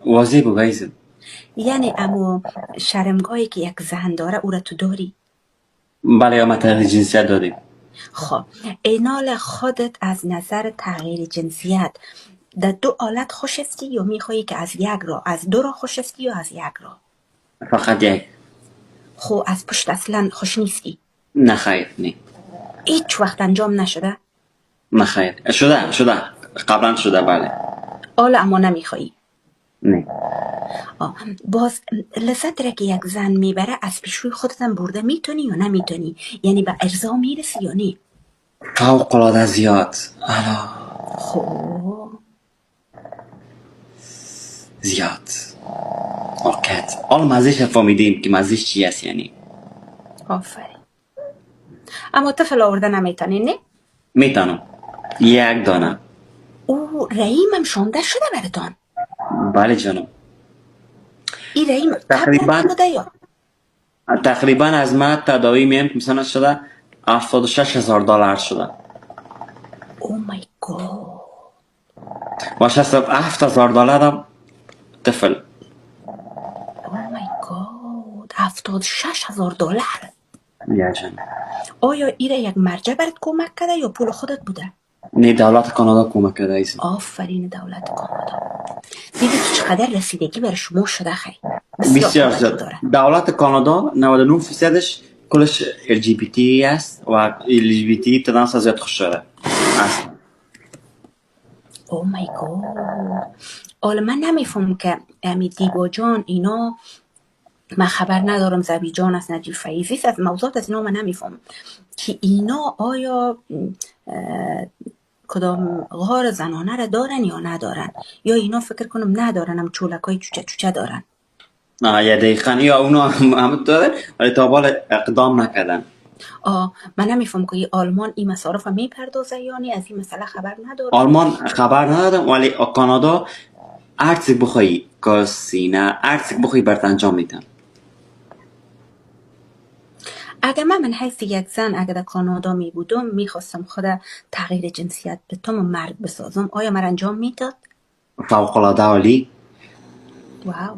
واضح بگو عزیزم. یعنی امو شرمگاهی که یک زن داره او را تو داری؟ بله، یا ما تغییر جنسیت دادیم. خب اینال خودت از نظر تغییر جنسیت در دو حالت خوش استی یا میخوایی که از یک را از دو را خوش استی یا از یک را؟ فقط یک. خب از پشت اصلا خوش نیستی؟ نه خیر، نه. هیچ وقت انجام نشده؟ نه خیر، شده قبلا شده. بله. حالا اما نمیخوایی؟ نه. باز لذت را که یک زن میبره از پیشوی خودتم برده میتونی یا نمیتونی؟ یعنی به ارضا میرسی یا نه؟ فوق العاده زیاد. الا خب زیاد. آکت حال مزیش فهمیدیم که مزیش چی است. یعنی آفرین. اما طفل آورده نمیتونی نه؟ میتونم. یک دانه. او رحیمم شانده شده براتان؟ بله جانم. این رحیم تقریبا قبلا بوده یا؟ تقریبا از ما تداوی میم که مثلا شده $76,000 شده او مای گاد. و $67,000 هم طفل. او مای گاد. $76,000. یا جانم. آیا ایره یک مرجع برات کمک کرده یا پول خودت بوده؟ نه، دولت کانادا کمک کرده ایسا. آفرین دولت کانادا. دیدی که چقدر رسیدگی بر شما شده خیلی بسیار زیاد. دولت کانادا 99%ش کلش LGBT است و LGBT تناس زیاد خوش شده است. او مای گاد. حالا من نمیفهم که امی دیبا جان اینا، من خبر ندارم زبی جان از نجیب فیضی از موضوعات از اینا من نمیفهم که اینا آیا کدام غار زنانه را دارن یا ندارن، یا اینا فکر کنم ندارن هم چولکای چوچه چوچه دارن. یه دقیقا یا اونا هم دارن ولی تا بال اقدام نکردن. من نمیفهم که آلمان این مصارف رو میپردازه یعنی از این مسئله خبر نداره. آلمان خبر ندارم ولی کانادا هرچی بخوایی کاسینه هرچی بخوایی برات انجام میدن. اگر من حیث یک زن اگر در کانادا می بودم میخواستم خود تغییر جنسیت بتم و مرد بسازم، آیا من انجام میداد؟ فوق العاده عالی. واو.